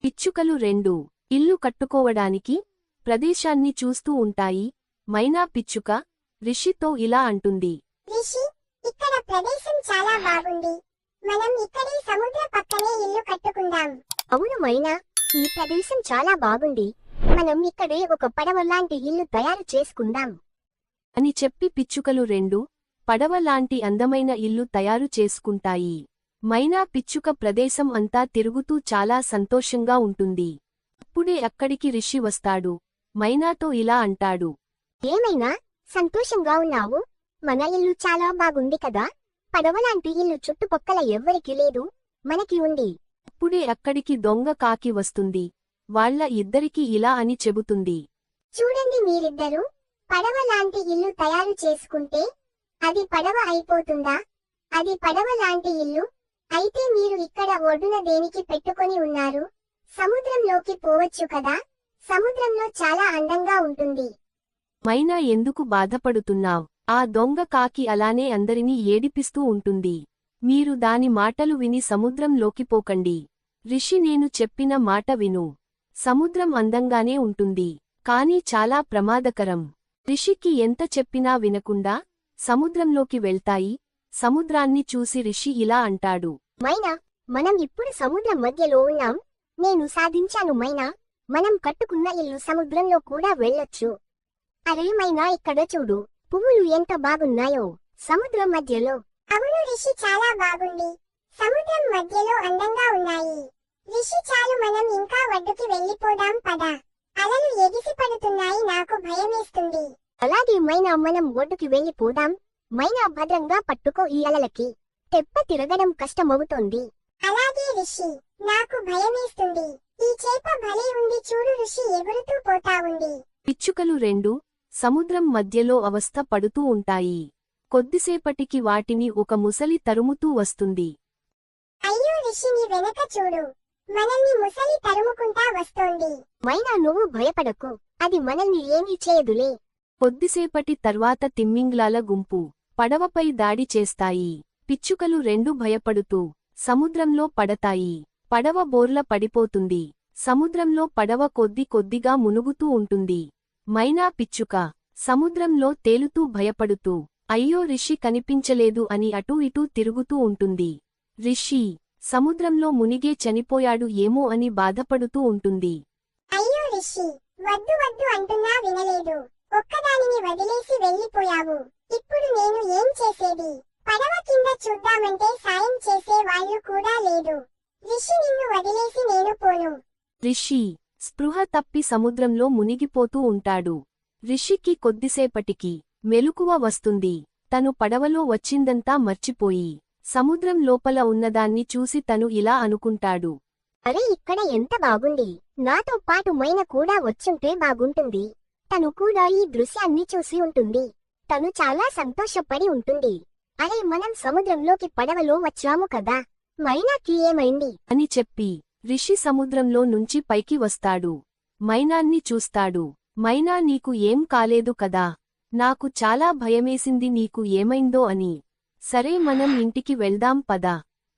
పిచ్చుకలు రెండు ఇల్లు కట్టుకోవడానికి ప్రదేశాన్ని చూస్తూ ఉంటాయి. మైనా పిచ్చుక రిషితో ఇలా అంటుంది. రిషి, ఇక్కడ ప్రదేశం చాలా బాగుంది. మనం ఇక్కడే సముద్ర పక్కనే ఇల్లు కట్టుకుందాం. అవును మైనా, ఈ ప్రదేశం చాలా బాగుంది. మనం ఇక్కడే ఒక పడవ లాంటి ఇల్లు తయారు చేసుకుందాం అని చెప్పి పిచ్చుకలు రెండు పడవ లాంటి అందమైన ఇల్లు తయారు చేసుకుంటాయి. మైనా పిచ్చుక ప్రదేశం అంతా తిరుగుతూ చాలా సంతోషంగా ఉంటుంది. అప్పుడే అక్కడికి రిషి వస్తాడు. మైనాతో ఇలా అంటాడు. ఏమైనా సంతోషంగా ఉన్నావు? మన ఇల్లు చాలా బాగుంది కదా. పడవలాంటి ఇల్లు చుట్టుపక్కల ఎవ్వరికి లేదు, మనకి ఉంది. అప్పుడే అక్కడికి దొంగ కాకి వస్తుంది. వాళ్ళ ఇద్దరికీ ఇలా అని చెబుతుంది. చూడండి, మీరిద్దరూ పడవ లాంటి ఇల్లు తయారు చేసుకుంటే అది పడవ అయిపోతుందా? అది పడవ లాంటి ఇల్లు అయితే మీరు ఇక్కడ ఒడ్డున దేనికి పెట్టుకొని ఉన్నారు? సముద్రంలోకి పోవచ్చు కదా. సముద్రంలో చాలా అందంగా ఉంటుంది. మైనా ఎందుకు బాధపడుతున్నావ్? ఆ దొంగ కాకి అలానే అందరినీ ఏడిపిస్తూ ఉంటుంది. మీరు దాని మాటలు విని సముద్రంలోకి పోకండి. రిషి నేను చెప్పిన మాట విను. సముద్రం అందంగానే ఉంటుంది, కానీ చాలా ప్రమాదకరం. రిషికి ఎంత చెప్పినా వినకుండా సముద్రంలోకి వెళ్తాయి. సముద్రాన్ని చూసి రిషి ఇలా అంటాడు. మైనా, మనం ఇప్పుడు సముద్రం మధ్యలో ఉన్నాం. నేను సాధించాను మైనా. మనం కట్టుకున్న ఇల్లు సముద్రంలో కూడా వెళ్ళొచ్చు. అరే మైనా, ఇక్కడ చూడు, పువ్వులు ఎంత బాగున్నాయో సముద్రం మధ్యలో. అవును రిషి, చాలా బాగుంది. సముద్రం మధ్యలో అందంగా ఉన్నాయి. రిషి, చాలు, మనం ఇంకా ఒడ్డుకి వెళ్ళిపోదాం పద. అలలు ఎగిసి పడుతున్నాయి, నాకు భయమేస్తుంది. అలాగే మైనా, మనం ఒడ్డుకి వెళ్ళిపోదాం. మైనా, భద్రంగా పట్టుకో ఈ అలలకి. తెప్ప తిరగడం కష్టమవుతోంది. అలాగే రిషి, నాకు భయమేస్తుంది. ఈ చేప భలే ఉంది చూడు రిషి, ఎగురుతూ పోతా ఉంది. పిచ్చుకలు రెండు సముద్రం మధ్యలో అవస్థ పడుతూ ఉంటాయి. కొద్దిసేపటికి వాటిని ఒక ముసలి తరుముతూ వస్తుంది. అయ్యో రిషి, నీ వెనక చూడు, మనల్ని ముసలి తరుముకుంటా వస్తోంది. మైనా, నువ్వు భయపడకు, అది మనల్ని ఏమీ చేయదులే. కొద్దిసేపటి తర్వాత తిమ్మింగ్లాల గుంపు పడవపై దాడి చేస్తాయి. పిచ్చుకలు రెండు భయపడుతూ సముద్రంలో పడతాయి. పడవ బోర్ల పడిపోతుంది. సముద్రంలో పడవ కొద్దిగా మునుగుతూ ఉంటుంది. మైనా పిచ్చుక సముద్రంలో తేలుతూ భయపడుతూ అయ్యో రిషి కనిపించలేదు అని అటూ ఇటూ తిరుగుతూ ఉంటుంది. రిషి సముద్రంలో మునిగే చనిపోయాడు ఏమో అని బాధపడుతూ ఉంటుంది. అయ్యో రిషి, వద్దు వద్దు అంటున్నా వినలేదు. ఒక్కదానిని వదిలేసి వెళ్ళిపోయావు. ఇప్పుడు నేను ఏం చేసేది? పడవ కింద చూద్దామంటే సాయం చేసే వాళ్ళు కూడా లేదు. రిషి, నిన్ను వదిలేసి నేను పోను. రిషి స్పృహ తప్పి సముద్రంలో మునిగిపోతూ ఉంటాడు. రిషికి కొద్దిసేపటికి మెలకువ వస్తుంది. తను పడవలో వచ్చిందంతా మర్చిపోయి సముద్రం లోపల ఉన్నదాన్ని చూసి తను ఇలా అనుకుంటాడు. అరే, ఇక్కడ ఎంత బాగుంది. నాతో పాటు మైనా కూడా వచ్చుంటే బాగుంటుంది. తను కూడా ఈ దృశ్యాన్ని చూసి ఉంటుంది. తను చాలా సంతోషపడి ఉంటుంది. అరే, మనం సముద్రంలోకి పడవలో వచ్చాము కదా. మైనాకి ఏమైంది అని చెప్పి రిషి సముద్రంలో నుంచి పైకి వస్తాడు. మైనాన్ని చూస్తాడు. మైనా, నీకు ఏం కాలేదు కదా? నాకు చాలా భయమేసింది నీకు ఏమైందో అని. సరే, మనం ఇంటికి వెళ్దాం పద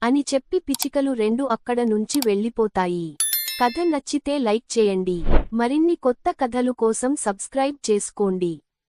అని చెప్పి పిచ్చుకలు రెండు అక్కడ నుంచి వెళ్ళిపోతాయి. కథ నచ్చితే లైక్ చేయండి. మరిన్ని కొత్త కథలు కోసం సబ్స్క్రైబ్ చేసుకోండి.